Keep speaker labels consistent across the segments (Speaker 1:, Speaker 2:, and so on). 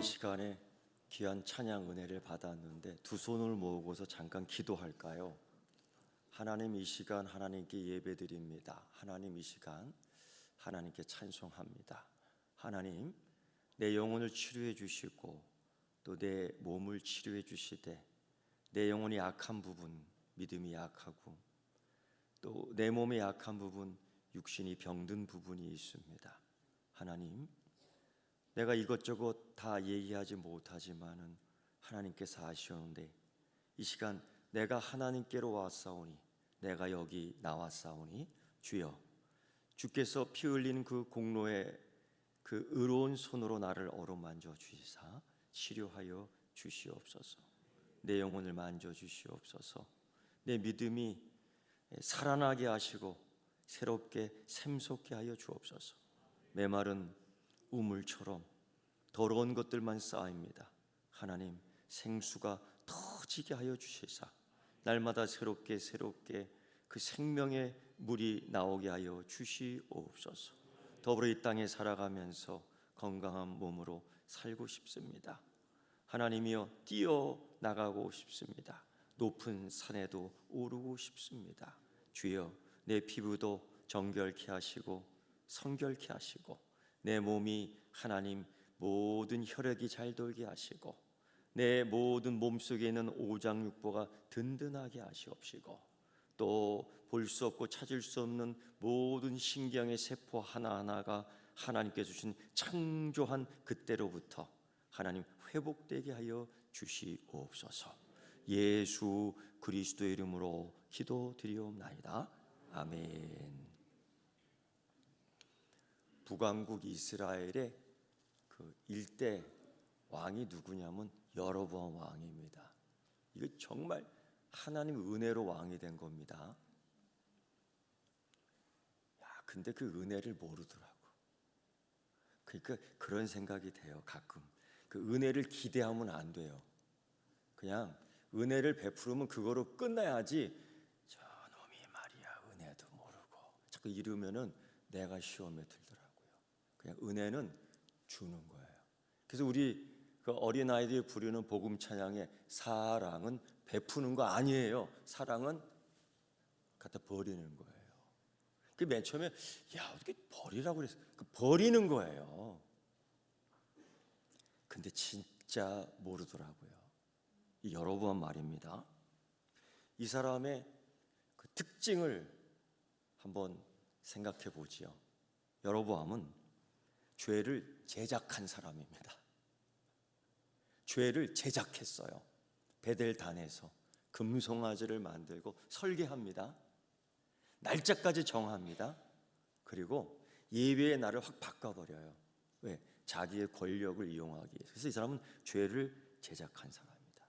Speaker 1: 시간에 귀한 찬양 은혜를 받았는데 두 손을 모으고서 잠깐 기도할까요? 하나님, 이 시간 하나님께 예배드립니다. 하나님, 이 시간 하나님께 찬송합니다. 하나님, 내 영혼을 치료해 주시고 또 내 몸을 치료해 주시되 내 영혼이 약한 부분, 믿음이 약하고 또 내 몸의 약한 부분, 육신이 병든 부분이 있습니다. 하나님, 내가 이것저것 다 얘기하지 못하지만은 하나님께서 아시오는데 이 시간 내가 하나님께로 왔사오니, 내가 여기 나왔사오니 주여, 주께서 피 흘린 그 공로에 그 의로운 손으로 나를 어루만져 주시사 치료하여 주시옵소서. 내 영혼을 만져 주시옵소서. 내 믿음이 살아나게 하시고 새롭게 샘솟게 하여 주옵소서. 메마른 우물처럼 더러운 것들만 쌓입니다. 하나님, 생수가 터지게 하여 주시사 날마다 새롭게 그 생명의 물이 나오게 하여 주시옵소서. 더불어 이 땅에 살아가면서 건강한 몸으로 살고 싶습니다. 하나님이여, 뛰어나가고 싶습니다. 높은 산에도 오르고 싶습니다. 주여, 내 피부도 정결케 하시고 성결케 하시고 내 몸이 하나님 모든 혈액이 잘 돌게 하시고 내 모든 몸속에 있는 오장육부가 든든하게 하시옵시고 또 볼 수 없고 찾을 수 없는 모든 신경의 세포 하나하나가 하나님께서 주신 창조한 그때로부터 하나님 회복되게 하여 주시옵소서. 예수 그리스도의 이름으로 기도드리옵나이다. 아멘. 북왕국 이스라엘의 그 일대 왕이 누구냐면 여로보암 왕입니다. 이거 정말 하나님 은혜로 왕이 된 겁니다. 근데 그 은혜를 모르더라고. 그러니까 그런 생각이 돼요. 가끔 그 은혜를 기대하면 안 돼요. 그냥 은혜를 베푸르면 그거로 끝나야지. 저놈이 말이야 은혜도 모르고 자꾸 이러면은 내가 시험에 들더라고요. 그냥 은혜는 주는 거예요. 그래서 우리 그 어린아이들이 부르는 복음 찬양의 사랑은 베푸는 거 아니에요. 사랑은 갖다 버리는 거예요. 그 맨 처음에 야 어떻게 버리라고 그랬어? 그 버리는 거예요. 근데 진짜 모르더라고요. 이 여로보암 말입니다. 이 사람의 그 특징을 한번 생각해 보지요. 여로보암은 죄를 제작한 사람입니다. 죄를 제작했어요. 베델단에서 금송아지를 만들고 설계합니다. 날짜까지 정합니다. 그리고 예배의 날을 확 바꿔버려요. 왜? 자기의 권력을 이용하기 위해서. 그래서 이 사람은 죄를 제작한 사람입니다.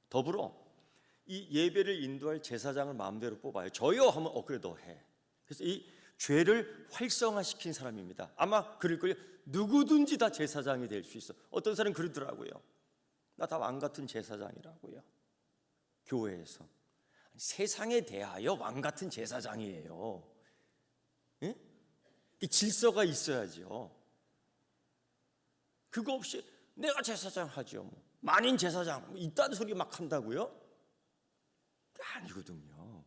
Speaker 1: 더불어 이 예배를 인도할 제사장을 마음대로 뽑아요. 저요 하면 그래 너 해. 그래서 이 죄를 활성화시킨 사람입니다. 아마 그럴 거예요. 누구든지 다 제사장이 될 수 있어. 어떤 사람은 그러더라고요. 나 다 왕 같은 제사장이라고요. 교회에서 세상에 대하여 왕 같은 제사장이에요. 예? 이 질서가 있어야죠. 그거 없이 내가 제사장 하죠. 뭐. 만인 제사장 뭐 이딴 소리 막 한다고요? 아니거든요.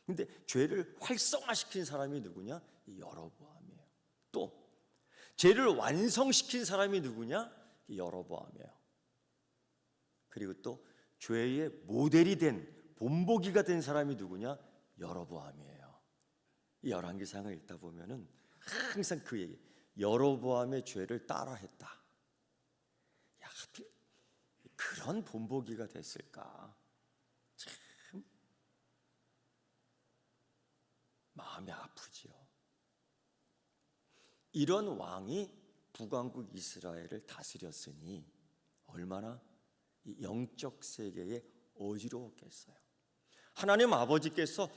Speaker 1: 근데 죄를 활성화시킨 사람이 누구냐? 여로보암이에요. 또 죄를 완성시킨 사람이 누구냐? 여로보암이에요. 그리고 또 죄의 모델이 된 본보기가 된 사람이 누구냐? 여로보암이에요. 이 열왕기상을 읽다 보면은 항상 그 얘기, 여로보암의 죄를 따라했다. 야, 하필 그런 본보기가 됐을까? 참 마음이 아프지요. 이런 왕이 북왕국 이스라엘을 다스렸으니 얼마나 이 영적 세계에 어지러웠겠어요. 하나님 아버지께서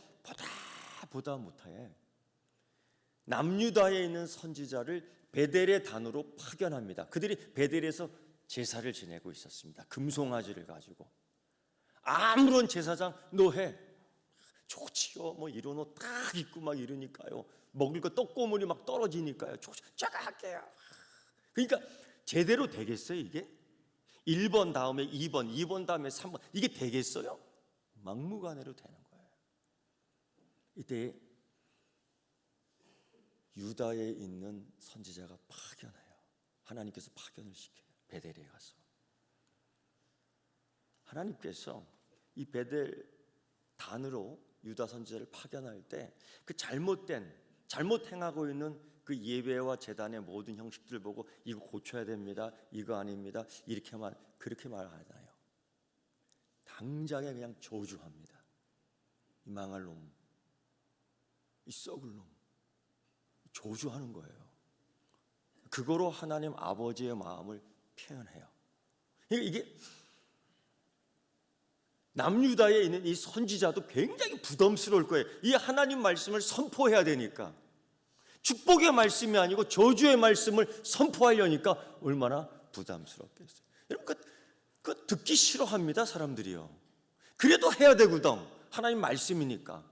Speaker 1: 보다 못해 남유다에 있는 선지자를 베델의 단으로 파견합니다. 그들이 베델에서 제사를 지내고 있었습니다. 금송아지를 가지고. 아무런 제사장 너 해. 좋지요. 뭐 이런 옷 딱 입고 막 이러니까요. 먹을 거 떡고물이 막 떨어지니까요. 제가 할게요. 그러니까 제대로 되겠어요 이게? 1번 다음에 2번, 2번 다음에 3번, 이게 되겠어요? 막무가내로 되는 거예요. 이때 유다에 있는 선지자가 파견해요. 하나님께서 파견을 시켜요. 베델에 가서. 하나님께서 이 베델 단으로 유다 선지자를 파견할 때 그 잘못 행하고 있는 그 예배와 제단의 모든 형식들을 보고 이거 고쳐야 됩니다, 이거 아닙니다, 그렇게 말하나요? 당장에 그냥 저주합니다. 이 망할 놈, 이 썩을 놈, 저주하는 거예요. 그거로 하나님 아버지의 마음을 표현해요. 이게 남유다에 있는 이 선지자도 굉장히 부담스러울 거예요. 이 하나님 말씀을 선포해야 되니까, 축복의 말씀이 아니고 저주의 말씀을 선포하려니까 얼마나 부담스럽겠어요. 여러분 그 듣기 싫어합니다, 사람들이요. 그래도 해야 되거든. 하나님 말씀이니까.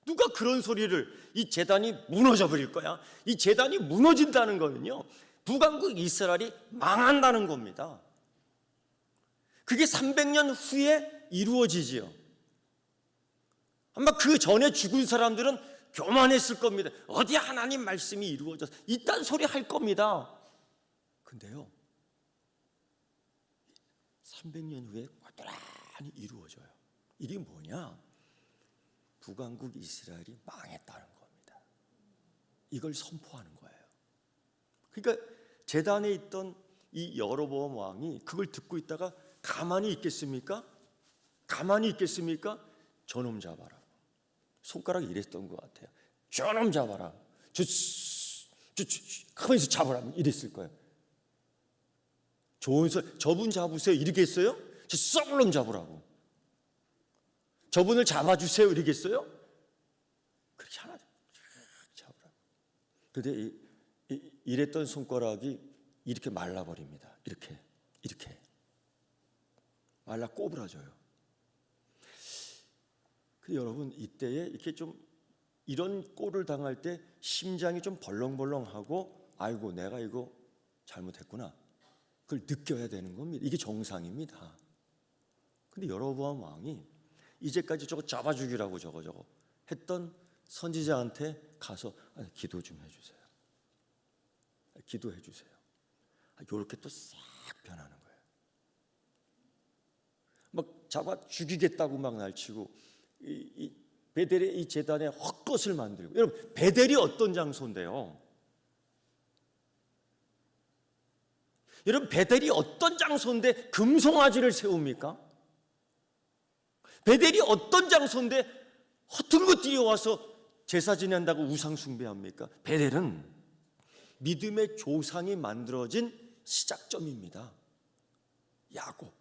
Speaker 1: 누가 그런 소리를, 이 제단이 무너져 버릴 거야, 이 제단이 무너진다는 거는요, 북왕국 이스라엘이 망한다는 겁니다. 그게 300년 후에 이루어지지요. 아마 그 전에 죽은 사람들은 교만했을 겁니다. 어디 하나님 말씀이 이루어져서 이딴 소리 할 겁니다. 근데요, 300년 후에 고스란히 이루어져요. 이게 뭐냐? 북왕국 이스라엘이 망했다는 겁니다. 이걸 선포하는 거예요. 그러니까 제단에 있던 이 여로보암 왕이 그걸 듣고 있다가 가만히 있겠습니까? 가만히 있겠습니까? 저놈 잡아라. 손가락이 이랬던 것 같아요. 저놈 잡아라. 가만히 있어 잡아라. 이랬을 거예요. 좋은 소리, 저분 잡으세요. 이러겠어요? 저 썩을 놈 잡으라고. 저분을 잡아주세요. 이러겠어요? 그렇게 하나 잡으라고. 근데 이랬던 손가락이 이렇게 말라버립니다. 이렇게 말라 꼬부라져요. 근데 여러분, 이때에 이렇게 좀 이런 꼴을 당할 때 심장이 좀 벌렁벌렁하고, 아이고 내가 이거 잘못했구나, 그걸 느껴야 되는 겁니다. 이게 정상입니다. 근데 여로보암 왕이 이제까지 저거 잡아주기라고 저거 했던 선지자한테 가서 기도 좀 해주세요. 기도해 주세요. 이렇게 또 싹 변하는 거예요. 막 잡아 죽이겠다고 막 날치고, 이 베델의 이 제단에 헛것을 만들고. 여러분, 베델이 어떤 장소인데요? 여러분, 베델이 어떤 장소인데 금송아지를 세웁니까? 베델이 어떤 장소인데 허튼 것들이 와서 제사 지낸다고 우상 숭배합니까? 베델은 믿음의 조상이 만들어진 시작점입니다. 야곱.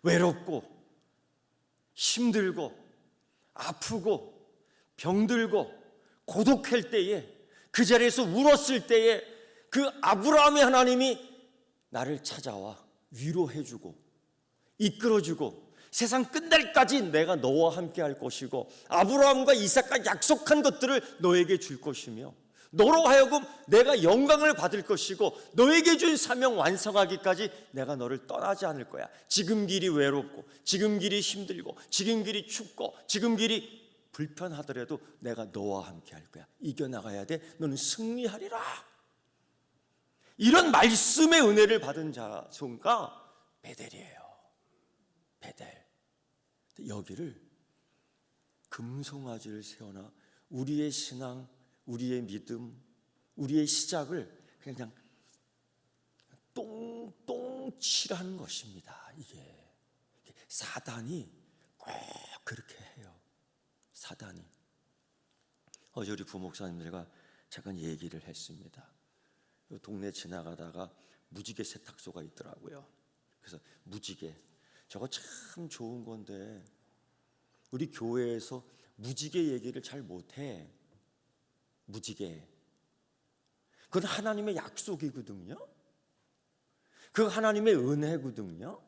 Speaker 1: 외롭고 힘들고 아프고 병들고 고독할 때에, 그 자리에서 울었을 때에 그 아브라함의 하나님이 나를 찾아와 위로해주고 이끌어주고, 세상 끝날까지 내가 너와 함께 할 것이고 아브라함과 이삭과 약속한 것들을 너에게 줄 것이며, 너로 하여금 내가 영광을 받을 것이고 너에게 준 사명 완성하기까지 내가 너를 떠나지 않을 거야. 지금 길이 외롭고 지금 길이 힘들고 지금 길이 춥고 지금 길이 불편하더라도 내가 너와 함께 할 거야. 이겨나가야 돼. 너는 승리하리라. 이런 말씀의 은혜를 받은 자손가 베델이에요. 베델. 여기를 금송아지를 세워놔 우리의 신앙, 우리의 믿음, 우리의 시작을 그냥 똥똥칠하는 것입니다. 이게 사단이 꼭 그렇게 해요. 사단이. 어제 우리 부목사님들과 잠깐 얘기를 했습니다. 동네 지나가다가 무지개 세탁소가 있더라고요. 그래서 무지개, 저거 참 좋은 건데 우리 교회에서 무지개 얘기를 잘 못해. 무지개, 그건 하나님의 약속이거든요. 그건 하나님의 은혜거든요.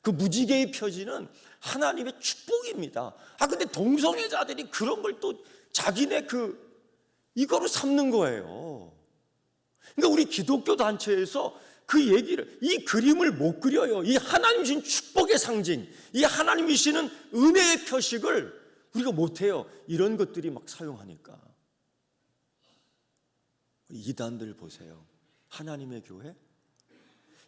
Speaker 1: 그 무지개의 표지는 하나님의 축복입니다. 근데 동성애자들이 그런 걸 또 자기네 이거로 삼는 거예요. 그러니까 우리 기독교 단체에서 그 얘기를, 이 그림을 못 그려요. 이 하나님 주신 축복의 상징, 이 하나님이 주시는 은혜의 표식을 우리가 못해요. 이런 것들이 막 사용하니까. 이단들 보세요. 하나님의 교회?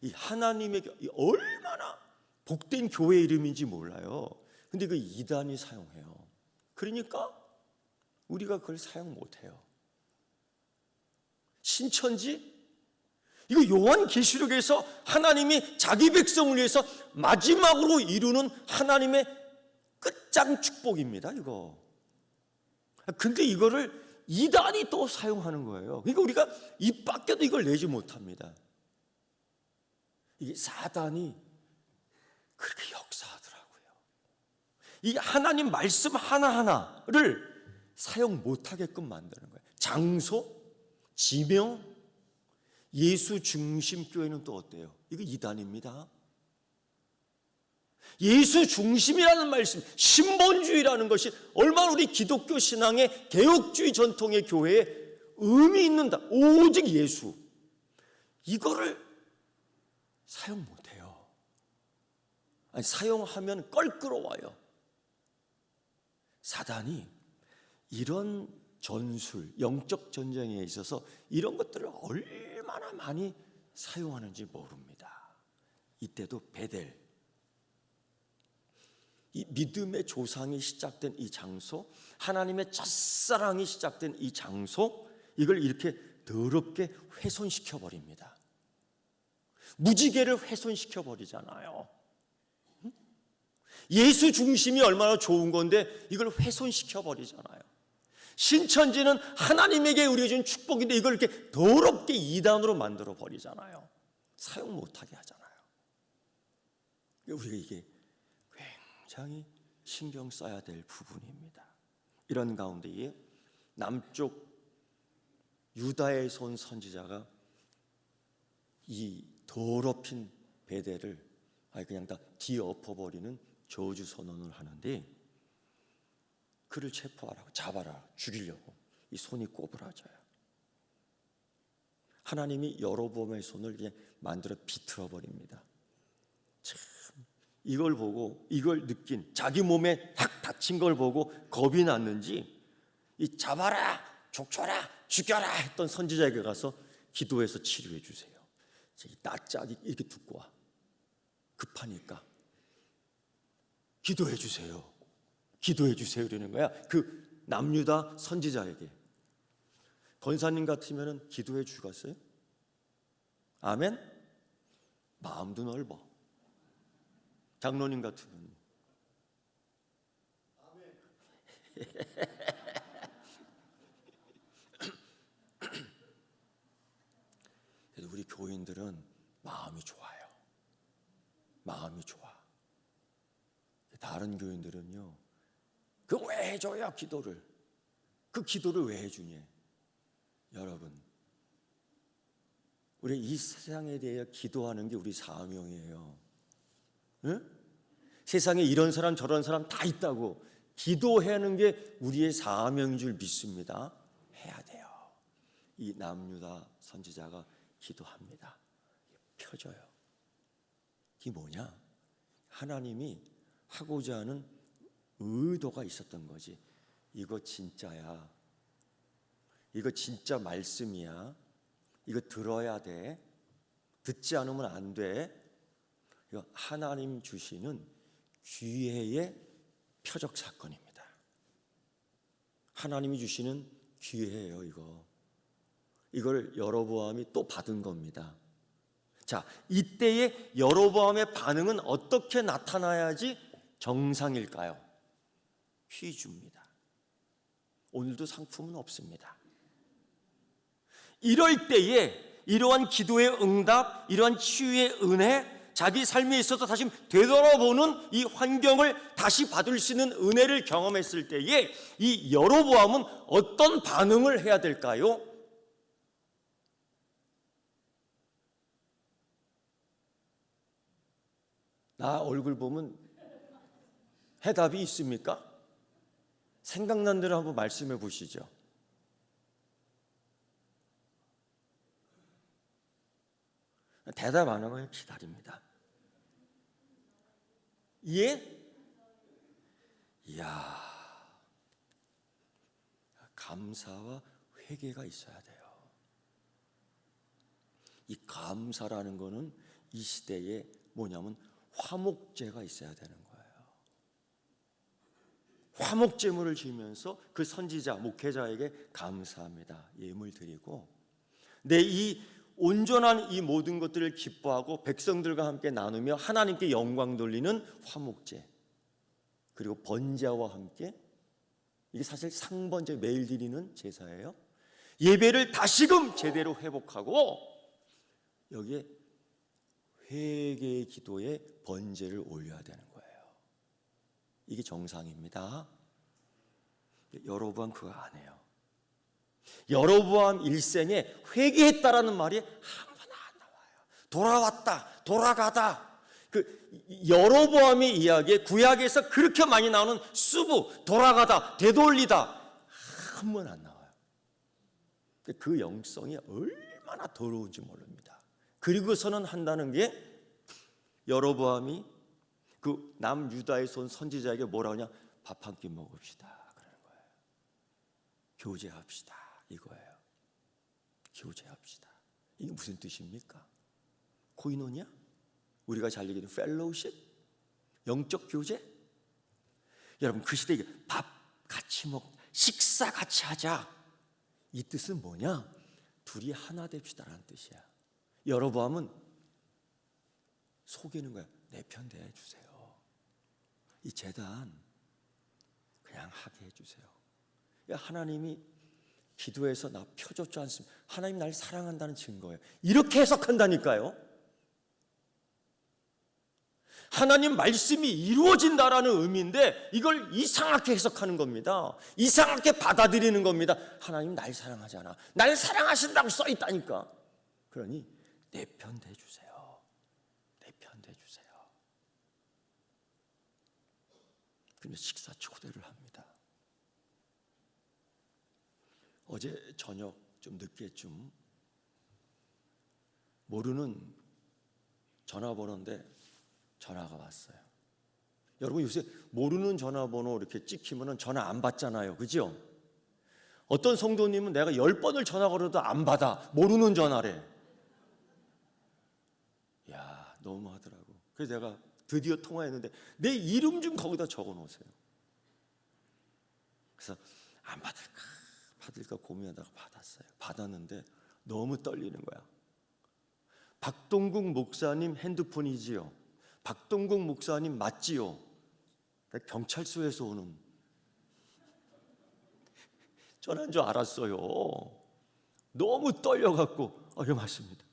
Speaker 1: 이 하나님의 교회, 얼마나 복된 교회 이름인지 몰라요. 근데 그 이단이 사용해요. 그러니까 우리가 그걸 사용 못해요. 신천지? 이거 요한계시록에서 하나님이 자기 백성을 위해서 마지막으로 이루는 하나님의 끝장 축복입니다, 이거. 근데 이거를 이단이 또 사용하는 거예요. 그러니까 우리가 입 밖에도 이걸 내지 못합니다. 이게 사단이 그렇게 역사하더라고요. 이 하나님 말씀 하나하나를 사용 못하게끔 만드는 거예요. 장소, 지명, 예수 중심 교회는 또 어때요? 이거 이단입니다. 예수 중심이라는 말씀, 신본주의라는 것이 얼마나 우리 기독교 신앙의 개혁주의 전통의 교회에 의미 있는다. 오직 예수. 이거를 사용 못해요. 아니, 사용하면 껄끄러워요. 사단이 이런 전술, 영적 전쟁에 있어서 이런 것들을 얼마나 많이 사용하는지 모릅니다. 이때도 베델, 이 믿음의 조상이 시작된 이 장소, 하나님의 첫사랑이 시작된 이 장소, 이걸 이렇게 더럽게 훼손시켜 버립니다. 무지개를 훼손시켜 버리잖아요. 예수 중심이 얼마나 좋은 건데 이걸 훼손시켜 버리잖아요. 신천지는 하나님에게 우리가 준 축복인데 이걸 이렇게 더럽게 이단으로 만들어 버리잖아요. 사용 못하게 하잖아요. 우리가 이게 굉장히 신경 써야 될 부분입니다. 이런 가운데에 남쪽 유다에서 온 선지자가 이 더럽힌 베델을 그냥 다 뒤엎어버리는 저주 선언을 하는데, 그를 체포하라고, 잡아라, 죽이려고 이 손이 꼬부라져요. 하나님이 여로보암의 손을 그냥 만들어 비틀어 버립니다. 참, 이걸 보고, 이걸 느낀, 자기 몸에 탁 다친 걸 보고 겁이 났는지 이 잡아라, 족쳐라, 죽여라 했던 선지자에게 가서 기도해서 치료해 주세요. 이 낯짝이 이렇게 듣고 와. 급하니까 기도해 주세요. 기도해 주세요 이러는 거야. 그 남유다 선지자에게. 권사님 같으면 기도해 주겠어요? 아멘? 마음도 넓어. 장로님 같으면 그래서 우리 교인들은 마음이 좋아요. 마음이 좋아. 다른 교인들은요, 그 왜 해줘요 기도를? 그 기도를 왜 해주냐? 여러분, 우리 이 세상에 대해 기도하는 게 우리 사명이에요. 응? 세상에 이런 사람 저런 사람 다 있다고 기도하는 게 우리의 사명인 줄 믿습니다. 해야 돼요. 이 남유다 선지자가 기도합니다. 펴져요. 이게 뭐냐? 하나님이 하고자 하는 의도가 있었던 거지. 이거 진짜야. 이거 진짜 말씀이야. 이거 들어야 돼. 듣지 않으면 안 돼. 이거 하나님 주시는 기회의 표적 사건입니다. 하나님이 주시는 기회예요, 이거. 이걸 여로보암이 또 받은 겁니다. 자, 이때의 여로보암의 반응은 어떻게 나타나야지 정상일까요? 퀴즈입니다. 오늘도 상품은 없습니다. 이럴 때에 이러한 기도의 응답, 이러한 치유의 은혜, 자기 삶에 있어서 다시 되돌아보는 이 환경을 다시 받을 수 있는 은혜를 경험했을 때에 이 여로보암은 어떤 반응을 해야 될까요? 나 얼굴 보면 해답이 있습니까? 생각난 대로 한번 말씀해 보시죠. 대답 안 하고 기다립니다. 예? 이야, 감사와 회개가 있어야 돼요. 이 감사라는 거는 이 시대에 뭐냐면 화목제가 있어야 되는 거예요. 화목제물을 지으면서 그 선지자, 목회자에게 감사합니다. 예물 드리고 내 이 온전한 이 모든 것들을 기뻐하고 백성들과 함께 나누며 하나님께 영광 돌리는 화목제, 그리고 번제와 함께, 이게 사실 상번제, 매일 드리는 제사예요. 예배를 다시금 제대로 회복하고 여기에 회개의 기도에 번제를 올려야 되는 거예요. 이게 정상입니다. 여로보암 그거 안 해요. 여로보암 일생에 회개했다라는 말이 한 번 안 나와요. 돌아왔다, 돌아가다. 그 여로보암의 이야기에 구약에서 그렇게 많이 나오는 수부, 돌아가다, 되돌리다 한 번 안 나와요. 그 영성이 얼마나 더러운지 모릅니다. 그리고서는 한다는 게, 여로보암이 그 남유다에서 온 선지자에게 뭐라 하냐, 밥 한 끼 먹읍시다 그러는 거예요. 교제합시다 이거예요. 교제합시다. 이게 무슨 뜻입니까? 코이노니아? 우리가 잘 얘기하는 펠로우십? 영적 교제? 여러분, 그 시대에 밥 같이 먹, 식사 같이 하자, 이 뜻은 뭐냐? 둘이 하나 됩시다라는 뜻이야. 여로보암은 속이는 거야. 내 편 대해주세요. 이 제단 그냥 하게 해주세요. 하나님이 기도해서 나 펴줬지 않습니까? 하나님 날 사랑한다는 증거예요. 이렇게 해석한다니까요. 하나님 말씀이 이루어진다라는 의미인데 이걸 이상하게 해석하는 겁니다. 이상하게 받아들이는 겁니다. 하나님 날 사랑하잖아. 날 사랑하신다고 써 있다니까. 그러니 내 편 대주세요. 내 편 대주세요. 그러면 식사 초대를 합니다. 어제 저녁 좀 늦게쯤 모르는 전화번호인데 전화가 왔어요. 여러분, 요새 모르는 전화번호 이렇게 찍히면 전화 안 받잖아요. 그죠? 어떤 성도님은 내가 10번을 전화 걸어도 안 받아. 모르는 전화래. 야, 너무하더라고. 그래서 내가 드디어 통화했는데 내 이름 좀 거기다 적어 놓으세요. 그래서 안 받을까 고민하다가 받았어요. 받았는데 너무 떨리는 거야. 박동국 목사님 핸드폰이지요. 박동국 목사님 맞지요? 경찰서에서 오는 전화인 줄 알았어요. 너무 떨려갖고 예, 맞습니다.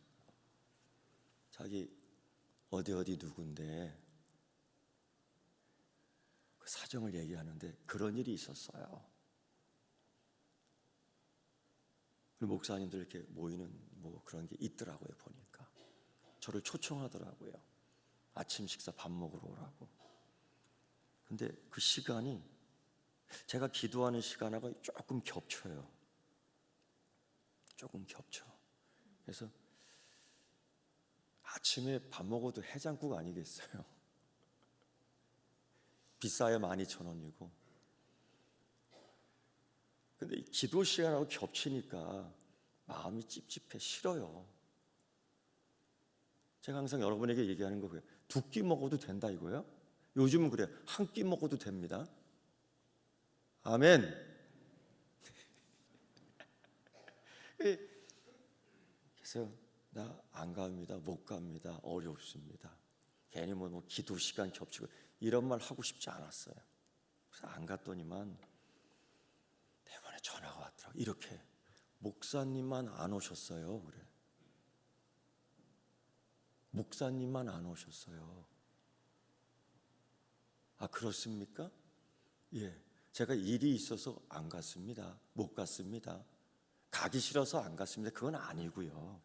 Speaker 1: 자기 어디 누군데 그 사정을 얘기하는데 그런 일이 있었어요. 목사님들 이렇게 모이는 뭐 그런 게 있더라고요. 보니까 저를 초청하더라고요. 아침 식사 밥 먹으러 오라고. 근데 그 시간이 제가 기도하는 시간하고 조금 겹쳐요. 조금 겹쳐. 그래서 아침에 밥 먹어도 해장국 아니겠어요? 비싸야 12,000원이고. 근데 이 기도 시간하고 겹치니까 마음이 찝찝해, 싫어요. 제가 항상 여러분에게 얘기하는 거예요. 2끼 먹어도 된다 이거예요. 요즘은 그래요. 1끼 먹어도 됩니다. 아멘. 그래서 나 안 갑니다. 못 갑니다. 어렵습니다. 괜히 뭐 기도 시간 겹치고 이런 말 하고 싶지 않았어요. 그래서 안 갔더니만 대번에 전화가 왔더라고요. 이렇게 목사님만 안 오셨어요. 그래. 목사님만 안 오셨어요. 아, 그렇습니까? 예, 제가 일이 있어서 안 갔습니다. 못 갔습니다. 가기 싫어서 안 갔습니다. 그건 아니고요.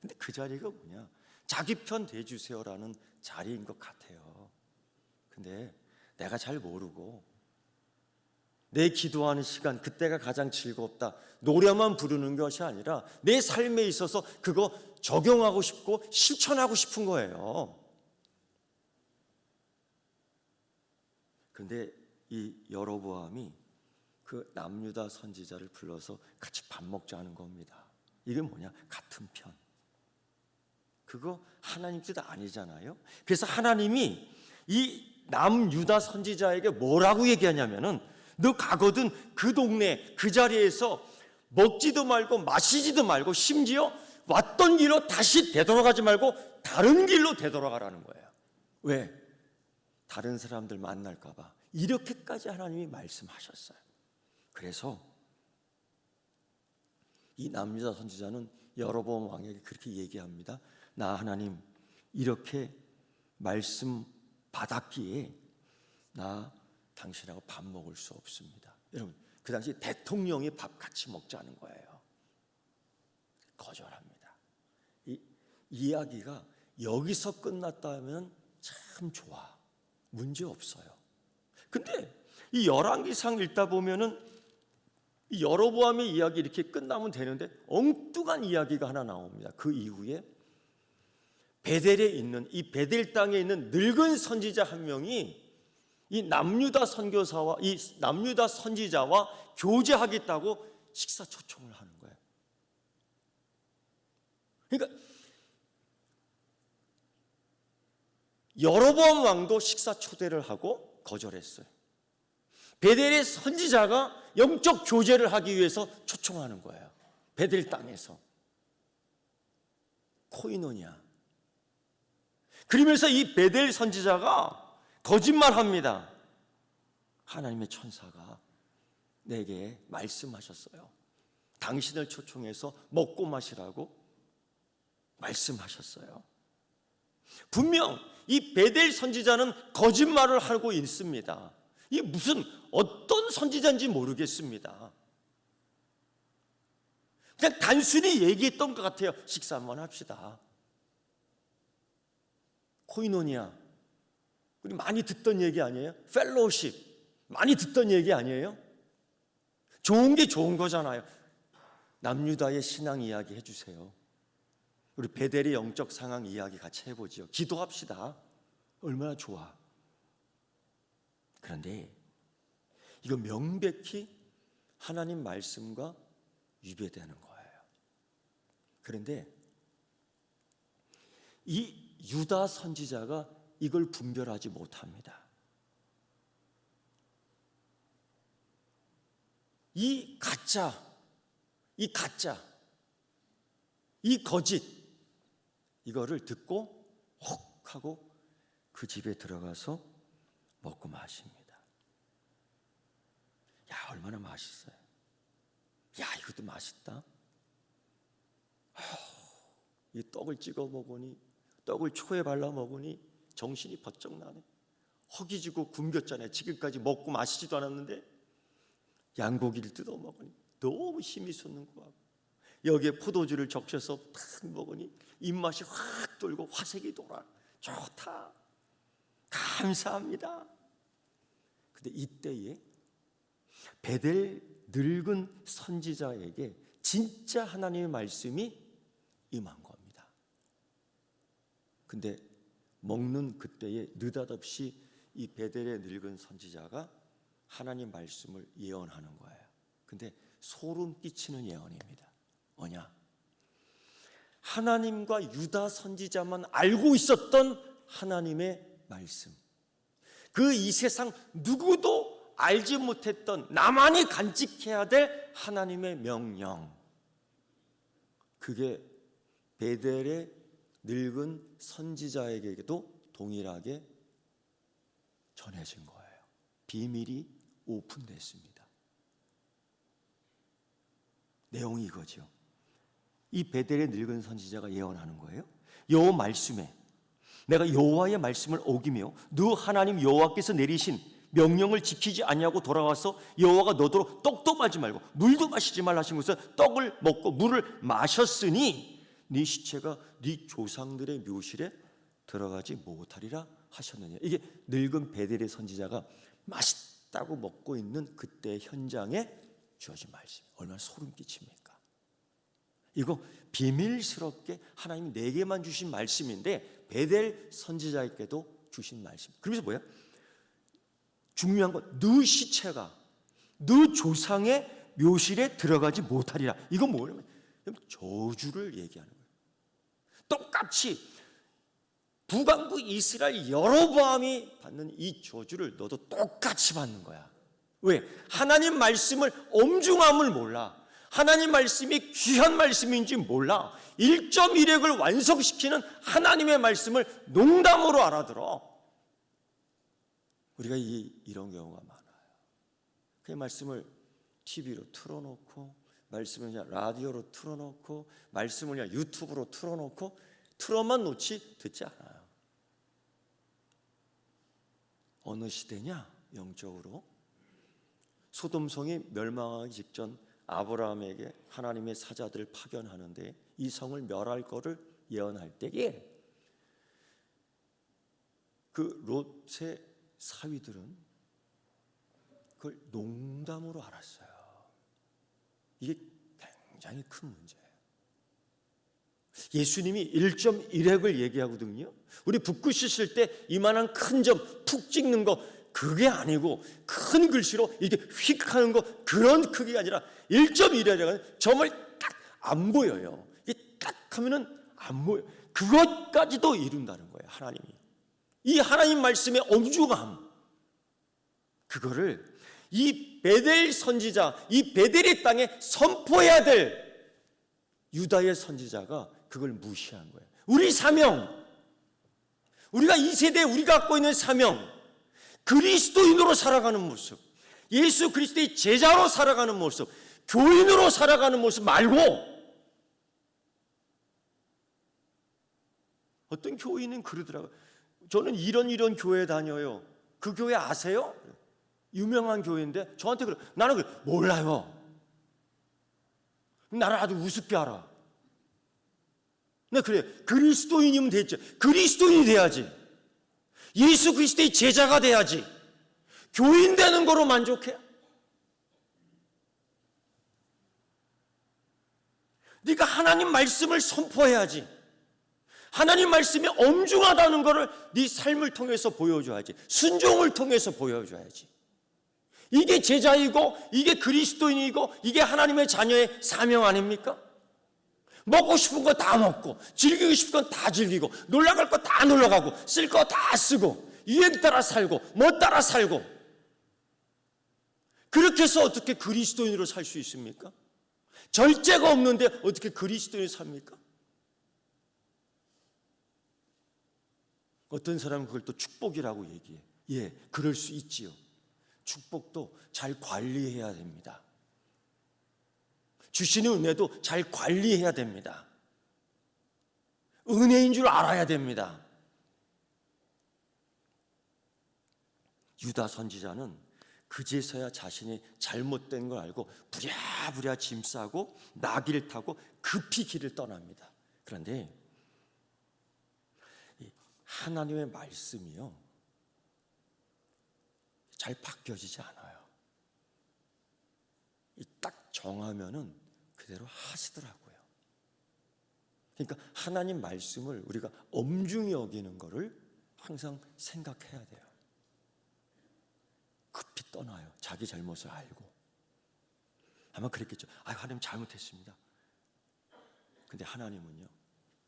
Speaker 1: 근데 그 자리가 뭐냐? 자기 편 대주세요라는 자리인 것 같아요. 근데 내가 잘 모르고 내 기도하는 시간, 그때가 가장 즐겁다. 노래만 부르는 것이 아니라 내 삶에 있어서 그거 적용하고 싶고 실천하고 싶은 거예요. 그런데 이 여로보암이 그 남유다 선지자를 불러서 같이 밥 먹자는 겁니다. 이게 뭐냐? 같은 편. 그거 하나님 뜻 아니잖아요. 그래서 하나님이 이 남유다 선지자에게 뭐라고 얘기하냐면은 너 가거든 그 동네 그 자리에서 먹지도 말고 마시지도 말고 심지어 왔던 길로 다시 되돌아가지 말고 다른 길로 되돌아가라는 거예요. 왜? 다른 사람들 만날까 봐. 이렇게까지 하나님이 말씀하셨어요. 그래서 이 남유다 선지자는 여로보암 왕에게 그렇게 얘기합니다. 나 하나님 이렇게 말씀 받았기에 나 당신하고 밥 먹을 수 없습니다. 여러분 그 당시 대통령이 밥 같이 먹자는 거예요. 거절합니다. 이 이야기가 여기서 끝났다면 참 좋아. 문제 없어요. 근데 이 열왕기상 읽다 보면은 이 여로보암의 이야기 이렇게 끝나면 되는데 엉뚱한 이야기가 하나 나옵니다. 그 이후에 베델에 있는 이 베델 땅에 있는 늙은 선지자 한 명이 이 남유다 선교사와 이 남유다 선지자와 교제하겠다고 식사 초청을 하는 거예요. 그러니까 여로보암 왕도 식사 초대를 하고 거절했어요. 베델의 선지자가 영적 교제를 하기 위해서 초청하는 거예요. 베델 땅에서 코이노냐. 그러면서 이 베델 선지자가 거짓말합니다. 하나님의 천사가 내게 말씀하셨어요. 당신을 초청해서 먹고 마시라고 말씀하셨어요. 분명 이 베델 선지자는 거짓말을 하고 있습니다. 이게 무슨 어떤 선지자인지 모르겠습니다. 그냥 단순히 얘기했던 것 같아요. 식사 한번 합시다. 코이노니아, 우리 많이 듣던 얘기 아니에요? 펠로우십, 많이 듣던 얘기 아니에요? 좋은 게 좋은 거잖아요. 남유다의 신앙 이야기 해주세요. 우리 베델의 영적 상황 이야기 같이 해보죠. 기도합시다. 얼마나 좋아. 그런데 이거 명백히 하나님 말씀과 위배되는 거예요. 그런데 이 유다 선지자가 이걸 분별하지 못합니다. 이 가짜, 이 거짓, 이거를 듣고 혹 하고 그 집에 들어가서 먹고 마십니다. 야, 얼마나 맛있어요. 야, 이것도 맛있다. 이 떡을 찍어 먹으니, 떡을 초에 발라 먹으니 정신이 번쩍 나네. 허기지고 굶겼잖아요. 지금까지 먹고 마시지도 않았는데 양고기를 뜯어 먹으니 너무 힘이 솟는 것 같고, 여기에 포도주를 적셔서 탁 먹으니 입맛이 확 돌고 화색이 돌아. 좋다. 감사합니다. 근데 이때에 베델 늙은 선지자에게 진짜 하나님의 말씀이 임한 겁니다. 근데 먹는 그때에 느닷없이 이 베델의 늙은 선지자가 하나님 말씀을 예언하는 거예요. 근데 소름 끼치는 예언입니다. 뭐냐? 하나님과 유다 선지자만 알고 있었던 하나님의 말씀, 그 이 세상 누구도 알지 못했던, 나만이 간직해야 될 하나님의 명령, 그게 베델의 늙은 선지자에게도 동일하게 전해진 거예요. 비밀이 오픈됐습니다. 내용이 이거죠. 이 베델의 늙은 선지자가 예언하는 거예요. 여호와 말씀에, 내가 여호와의 말씀을 어기며 너 하나님 여호와께서 내리신 명령을 지키지 아니하고 돌아와서 여호와가 너더러 떡도 마지 말고 물도 마시지 말라 하신 것은 떡을 먹고 물을 마셨으니 네 시체가 네 조상들의 묘실에 들어가지 못하리라 하셨느냐. 이게 늙은 베델의 선지자가 따고 먹고 있는 그때 현장에 주어진 말씀, 얼마나 소름 끼칩니까? 이거 비밀스럽게 하나님이 내게만 주신 말씀인데 베델 선지자에게도 주신 말씀. 그러면서 뭐야? 중요한 건 너 시체가 너 조상의 묘실에 들어가지 못하리라. 이건 뭐냐면 저주를 얘기하는 거예요. 똑같이 북왕국 이스라엘 여로보암이 받는 이 저주를 너도 똑같이 받는 거야. 왜? 하나님 말씀을 엄중함을 몰라. 하나님 말씀이 귀한 말씀인지 몰라. 1.1핵을 완성시키는 하나님의 말씀을 농담으로 알아들어. 우리가 이런 경우가 많아요. 그 말씀을 TV로 틀어놓고, 말씀을 그냥 라디오로 틀어놓고, 말씀을 그냥 유튜브로 틀어놓고, 틀어만 놓지 듣지 않아요. 어느 시대냐? 영적으로 소돔성이 멸망하기 직전 아브라함에게 하나님의 사자들을 파견하는데 이 성을 멸할 거를 예언할 때에 그 롯의 사위들은 그걸 농담으로 알았어요. 이게 굉장히 큰 문제예요. 예수님이 1.1핵을 얘기하거든요. 우리 붓고 씻을 때 이만한 큰 점 푹 찍는 거 그게 아니고 큰 글씨로 이렇게 휙 하는 거 그런 크기가 아니라 1.1핵은 점을 딱 안 보여요. 이게 딱 하면은 안 보여. 그것까지도 이룬다는 거예요. 하나님이. 이 하나님 말씀의 엄중함, 그거를 이 베델 선지자, 이 베델의 땅에 선포해야 될 유다의 선지자가 그걸 무시한 거예요. 우리 사명, 우리가 이 세대에 우리가 갖고 있는 사명, 그리스도인으로 살아가는 모습, 예수 그리스도의 제자로 살아가는 모습, 교인으로 살아가는 모습 말고, 어떤 교인은 그러더라고요. 저는 이런 교회 다녀요. 그 교회 아세요? 유명한 교회인데 저한테 그래. 나는 그래. 몰라요. 나를 아주 우습게 알아. 네, 그래. 그리스도인이면 됐지. 그리스도인이 돼야지. 예수 그리스도의 제자가 돼야지. 교인 되는 거로 만족해? 네가 하나님 말씀을 선포해야지. 하나님 말씀이 엄중하다는 것을 네 삶을 통해서 보여줘야지. 순종을 통해서 보여줘야지. 이게 제자이고 이게 그리스도인이고 이게 하나님의 자녀의 사명 아닙니까? 먹고 싶은 거 다 먹고 즐기고 싶은 건 다 즐기고 놀러갈 거 다 놀러가고 쓸 거 다 쓰고 유행 따라 살고 뭐 따라 살고, 그렇게 해서 어떻게 그리스도인으로 살 수 있습니까? 절제가 없는데 어떻게 그리스도인이 삽니까? 어떤 사람은 그걸 또 축복이라고 얘기해. 예, 그럴 수 있지요. 축복도 잘 관리해야 됩니다. 주시는 은혜도 잘 관리해야 됩니다. 은혜인 줄 알아야 됩니다. 유다 선지자는 그제서야 자신이 잘못된 걸 알고 부랴부랴 짐 싸고 나귀를 타고 급히 길을 떠납니다. 그런데 하나님의 말씀이요, 잘 바뀌어지지 않아요. 딱 정하면은 그대로 하시더라고요. 그러니까 하나님 말씀을 우리가 엄중히 여기는 것을 항상 생각해야 돼요. 급히 떠나요. 자기 잘못을 알고. 아마 그랬겠죠. 하나님 잘못했습니다. 근데 하나님은요,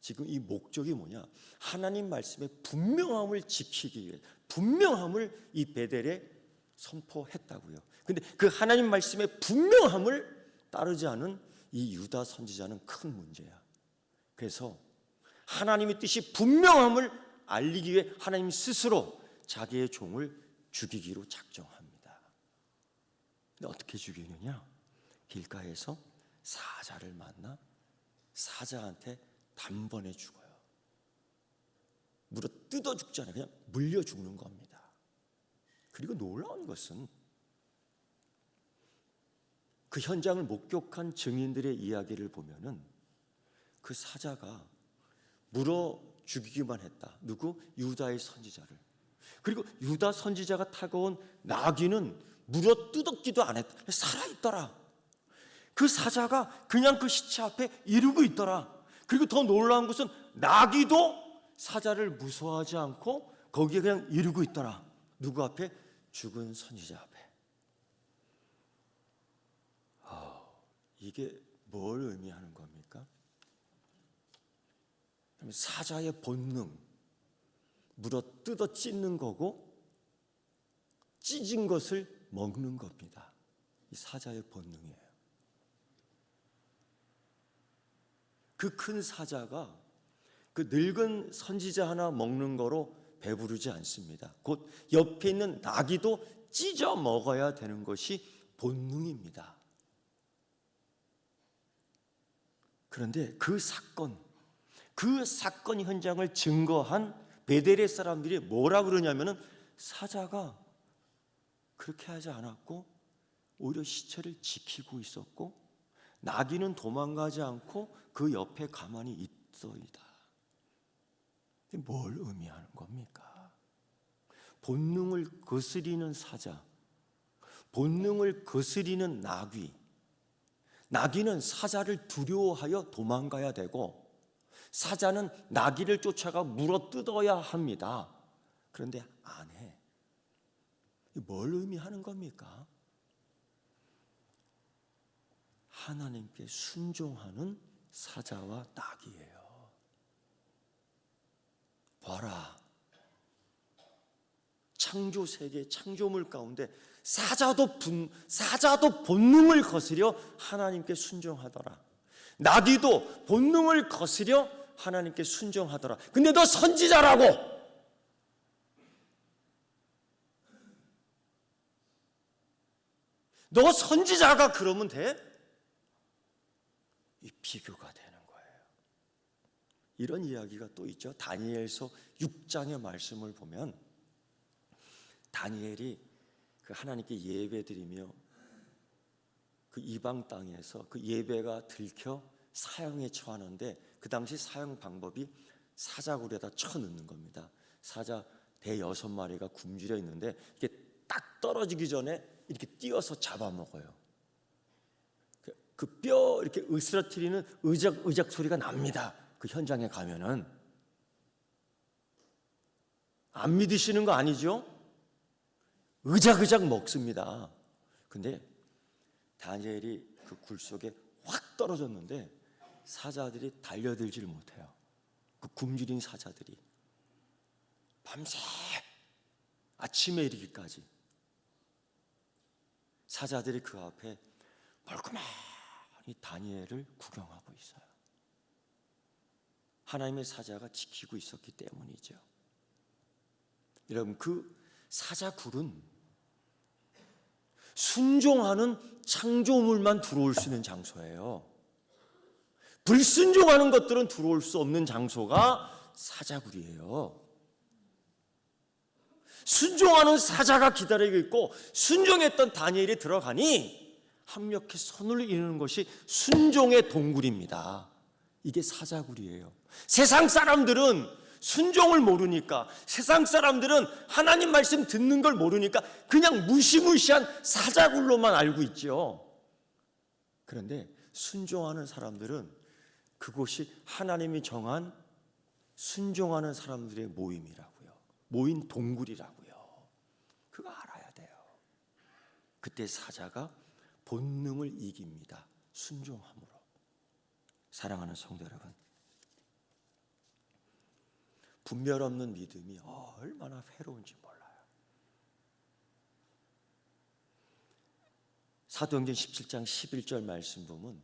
Speaker 1: 지금 이 목적이 뭐냐? 하나님 말씀의 분명함을 지키기 위해 분명함을 이 베델에 선포했다고요. 근데 그 하나님 말씀의 분명함을 따르지 않은 이 유다 선지자는 큰 문제야. 그래서 하나님의 뜻이 분명함을 알리기 위해 하나님 스스로 자기의 종을 죽이기로 작정합니다. 근데 어떻게 죽이느냐? 길가에서 사자를 만나 사자한테 단번에 죽어요. 물어 뜯어 죽잖아요. 그냥 물려 죽는 겁니다. 그리고 놀라운 것은 그 현장을 목격한 증인들의 이야기를 보면은 그 사자가 물어 죽이기만 했다. 누구? 유다의 선지자를. 그리고 유다 선지자가 타고 온 나귀는 물어 뜯었기도 안 했다. 살아있더라. 그 사자가 그냥 그 시체 앞에 이러고 있더라. 그리고 더 놀라운 것은 나귀도 사자를 무서워하지 않고 거기에 그냥 이러고 있더라. 누구 앞에? 죽은 선지자 앞에. 이게 뭘 의미하는 겁니까? 사자의 본능, 물어 뜯어 찢는 거고 찢은 것을 먹는 겁니다. 이 사자의 본능이에요. 그 큰 사자가 그 늙은 선지자 하나 먹는 거로 배부르지 않습니다. 곧 옆에 있는 나귀도 찢어 먹어야 되는 것이 본능입니다. 그런데 그 사건 현장을 증거한 베델의 사람들이 뭐라 그러냐면은 사자가 그렇게 하지 않았고 오히려 시체를 지키고 있었고 나귀는 도망가지 않고 그 옆에 가만히 있어이다. 뭘 의미하는 겁니까? 본능을 거스리는 사자, 본능을 거스리는 나귀. 나귀는 사자를 두려워하여 도망가야 되고 사자는 나귀를 쫓아가 물어 뜯어야 합니다. 그런데 안 해. 뭘 의미하는 겁니까? 하나님께 순종하는 사자와 나귀예요. 봐라, 창조 세계, 창조물 가운데 사자도 본능을 거스려 하나님께 순종하더라. 나귀도 본능을 거스려 하나님께 순종하더라. 근데 너 선지자라고! 너 선지자가 그러면 돼? 이 비교가 되는 거예요. 이런 이야기가 또 있죠. 다니엘서 6장의 말씀을 보면 다니엘이 그 하나님께 예배드리며 그 이방 땅에서 그 예배가 들켜 사형에 처하는데 그 당시 사형 방법이 사자굴에다 쳐넣는 겁니다. 사자 대 6마리가 굶주려 있는데 이게 딱 떨어지기 전에 이렇게 띄어서 잡아먹어요. 그 뼈 이렇게 으스러뜨리는 의작 소리가 납니다. 그 현장에 가면은. 안 믿으시는 거 아니죠? 의작 먹습니다. 근데 다니엘이 그 굴 속에 확 떨어졌는데 사자들이 달려들지를 못해요. 그 굶주린 사자들이 밤새 아침에 이르기까지 사자들이 그 앞에 멀끔하니 다니엘을 구경하고 있어요. 하나님의 사자가 지키고 있었기 때문이죠. 여러분, 그 사자굴은 순종하는 창조물만 들어올 수 있는 장소예요. 불순종하는 것들은 들어올 수 없는 장소가 사자굴이에요. 순종하는 사자가 기다리고 있고 순종했던 다니엘이 들어가니 합력해 손을 이루는 것이 순종의 동굴입니다. 이게 사자굴이에요. 세상 사람들은 순종을 모르니까, 세상 사람들은 하나님 말씀 듣는 걸 모르니까 그냥 무시무시한 사자굴로만 알고 있죠. 그런데 순종하는 사람들은 그곳이 하나님이 정한 순종하는 사람들의 모임이라고요. 모인 동굴이라고요. 그거 알아야 돼요. 그때 사자가 본능을 이깁니다. 순종함으로. 사랑하는 성도 여러분, 분별 없는 믿음이 얼마나 괴로운지 몰라요. 사도행전 17장 11절 말씀 보면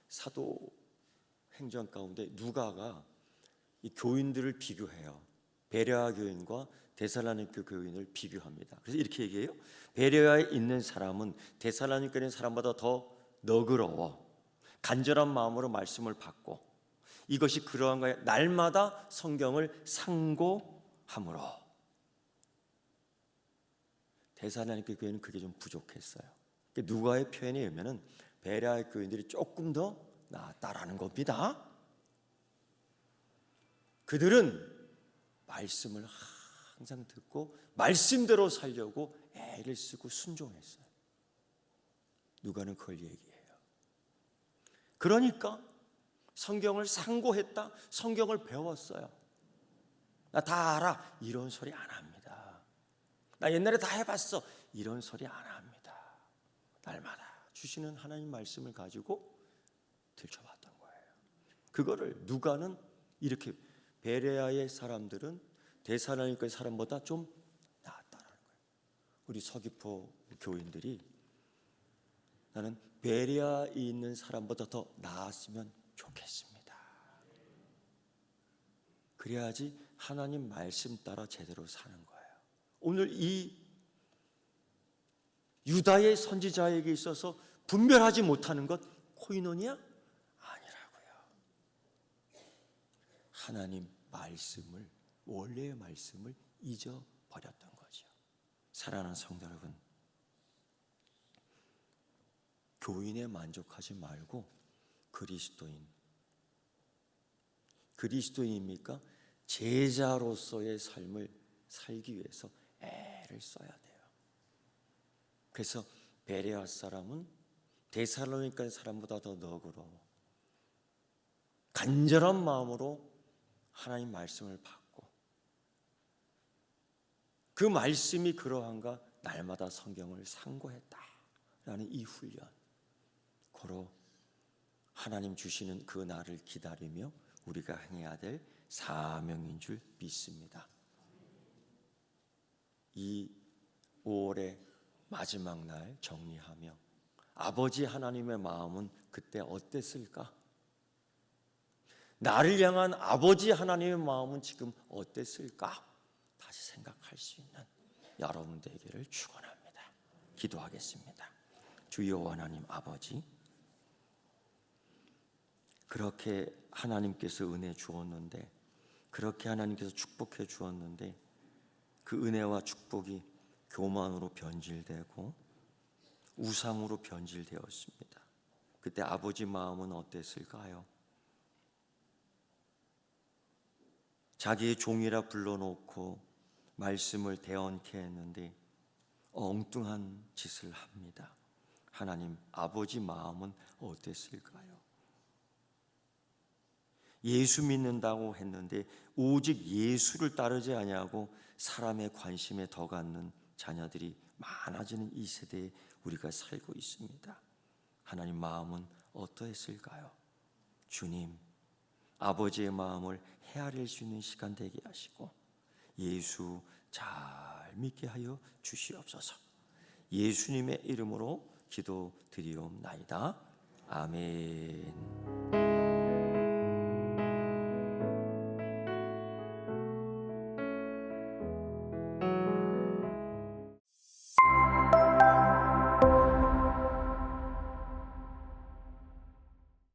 Speaker 1: 사도행전 가운데 누가가 이 교인들을 비교해요. 베레아 교인과 데살로니가 교인을 비교합니다. 그래서 이렇게 얘기해요. 베레아에 있는 사람은 데살로니가에 있는 사람보다 더 너그러워 간절한 마음으로 말씀을 받고 이것이 그러한 거에 날마다 성경을 상고함으로. 데살로니가 교회는 그게 좀 부족했어요. 누가의 표현에 의하면 베레아의 교인들이 조금 더 나았다라는 겁니다. 그들은 말씀을 항상 듣고 말씀대로 살려고 애를 쓰고 순종했어요. 누가는 그걸 얘기해요. 그러니까 성경을 상고했다, 성경을 배웠어요. 나 다 알아, 이런 소리 안 합니다. 나 옛날에 다 해봤어, 이런 소리 안 합니다. 날마다 주시는 하나님 말씀을 가지고 들춰봤던 거예요. 그거를 누가는 이렇게, 베레아의 사람들은 데살로니가의 사람보다 좀 낫다라는 거예요. 우리 서귀포 교인들이 나는 베레아에 있는 사람보다 더 나았으면 좋겠습니다. 그래야지 하나님 말씀 따라 제대로 사는 거예요. 오늘 이 유다의 선지자에게 있어서 분별하지 못하는 것 코이노니아? 아니라고요. 하나님 말씀을, 원래의 말씀을 잊어버렸던 거죠. 사랑하는 성도 여러분, 교인에 만족하지 말고 그리스도인입니까? 제자로서의 삶을 살기 위해서 애를 써야 돼요. 그래서 베레아 사람은 데살로니가 사람보다 더 너그러워 간절한 마음으로 하나님 말씀을 받고, 그 말씀이 그러한가 날마다 성경을 상고했다라는 이 훈련, 고로 하나님 주시는 그 날을 기다리며 우리가 행해야 될 사명인 줄 믿습니다. 이 5월의 마지막 날 정리하며 아버지 하나님의 마음은 그때 어땠을까? 나를 향한 아버지 하나님의 마음은 지금 어땠을까? 다시 생각할 수 있는 여러분 되기를 축원합니다. 기도하겠습니다. 주여 하나님 아버지, 그렇게 하나님께서 은혜 주었는데, 그렇게 하나님께서 축복해 주었는데 그 은혜와 축복이 교만으로 변질되고 우상으로 변질되었습니다. 그때 아버지 마음은 어땠을까요? 자기의 종이라 불러놓고 말씀을 대언케 했는데 엉뚱한 짓을 합니다. 하나님 아버지 마음은 어땠을까요? 예수 믿는다고 했는데 오직 예수를 따르지 아니하고 사람의 관심에 더 갖는 자녀들이 많아지는 이 세대에 우리가 살고 있습니다. 하나님 마음은 어떠했을까요? 주님, 아버지의 마음을 헤아릴 수 있는 시간 되게 하시고 예수 잘 믿게 하여 주시옵소서. 예수님의 이름으로 기도드리옵나이다. 아멘.